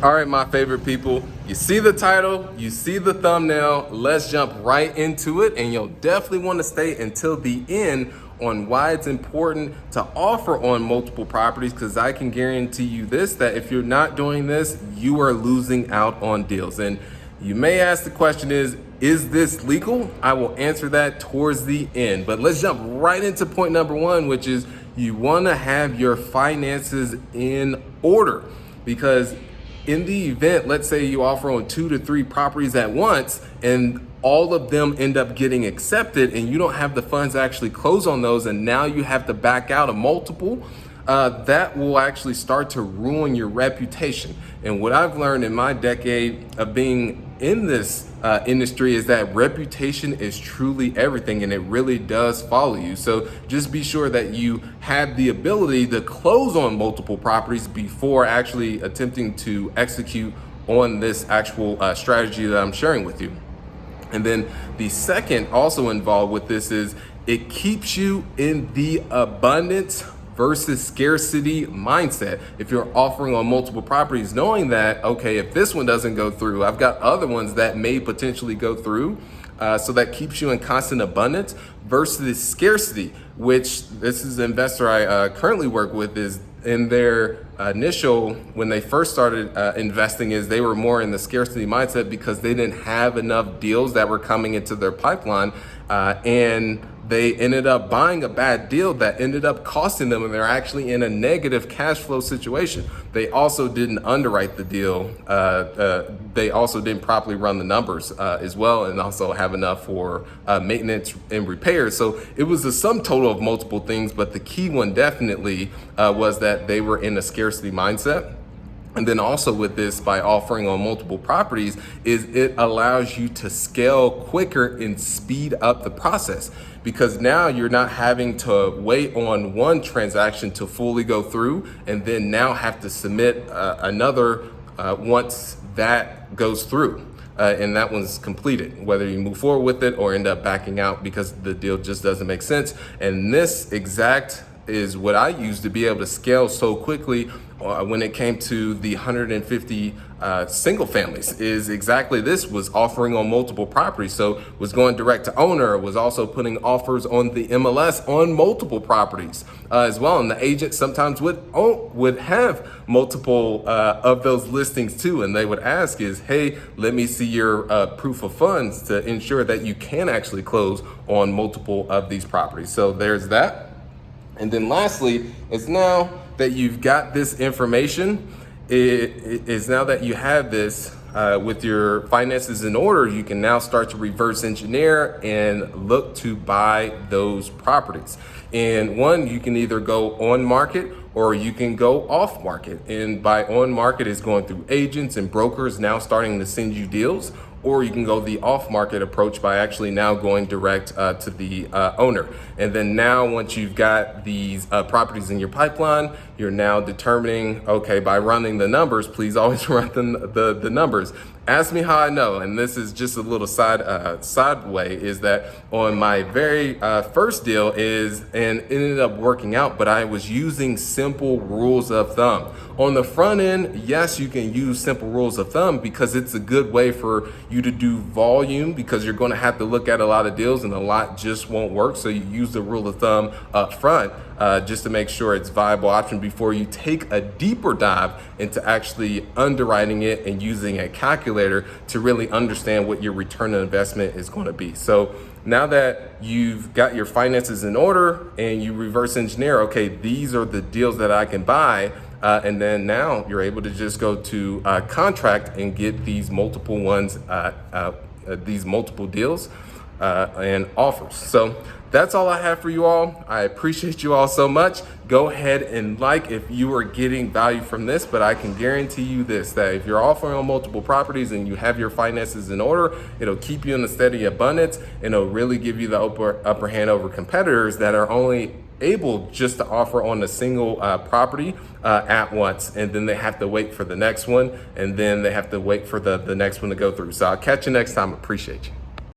All right, my favorite people, you see the title, you see the thumbnail, let's jump right into it, and you'll definitely want to stay until the end on why it's important to offer on multiple properties, because I can guarantee you this, that if you're not doing this, you are losing out on deals. And you may ask the question is this legal? I will answer that towards the end, but let's jump right into point number one, which is you want to have your finances in order. Because in the event, let's say you offer on 2 to 3 properties at once and all of them end up getting accepted and you don't have the funds to actually close on those, and now you have to back out of multiple, that will actually start to ruin your reputation. And what I've learned in my decade of being in this industry is that reputation is truly everything, and it really does follow you. So just be sure that you have the ability to close on multiple properties before actually attempting to execute on this actual strategy that I'm sharing with you. And then the second also involved with this is it keeps you in the abundance versus scarcity mindset. If you're offering on multiple properties, knowing that, okay, if this one doesn't go through, I've got other ones that may potentially go through. So that keeps you in constant abundance versus scarcity, which this is an investor I currently work with, is in their initial, when they first started investing, is they were more in the scarcity mindset because they didn't have enough deals that were coming into their pipeline, and they ended up buying a bad deal that ended up costing them, and they're actually in a negative cash flow situation. They also didn't underwrite the deal. They also didn't properly run the numbers as well, and also have enough for maintenance and repairs. So it was a sum total of multiple things, but the key one definitely was that they were in a scarcity mindset. And then also with this, by offering on multiple properties, is it allows you to scale quicker and speed up the process, because now you're not having to wait on one transaction to fully go through and then now have to submit another once that goes through. And that one's completed, whether you move forward with it or end up backing out because the deal just doesn't make sense. And this exact is what I used to be able to scale so quickly when it came to the 150 single families, is exactly this, was offering on multiple properties. So was going direct to owner, was also putting offers on the MLS on multiple properties as well. And the agent sometimes would have multiple of those listings too. And they would ask is, hey, let me see your proof of funds to ensure that you can actually close on multiple of these properties. So there's that. And then lastly, it's now that you've got this information, it is now that you have this with your finances in order, you can now start to reverse engineer and look to buy those properties. And one, you can either go on market or you can go off market. And by on market is going through agents and brokers now starting to send you deals, or you can go the off-market approach by actually now going direct to the owner. And then now, once you've got these properties in your pipeline, you're now determining, okay, by running the numbers, please always run the numbers. Ask me how I know, and this is just a little side way, is that on my very first deal and it ended up working out, but I was using simple rules of thumb. On the front end, yes, you can use simple rules of thumb because it's a good way for you to do volume, because you're going to have to look at a lot of deals and a lot just won't work. So you use the rule of thumb up front just to make sure it's a viable option before you take a deeper dive into actually underwriting it and using a calculator to really understand what your return on investment is going to be. So now that you've got your finances in order and you reverse engineer, okay, these are the deals that I can buy. And then now you're able to just go to contract and get these multiple ones, these multiple deals and offers. So that's all I have for you all. I appreciate you all so much. Go ahead and like if you are getting value from this, but I can guarantee you this, that if you're offering on multiple properties and you have your finances in order, it'll keep you in a steady abundance, and it'll really give you the upper hand over competitors that are only able just to offer on a single property at once, and then they have to wait for the next one, and then they have to wait for the next one to go through. So I'll catch you next time. Appreciate you.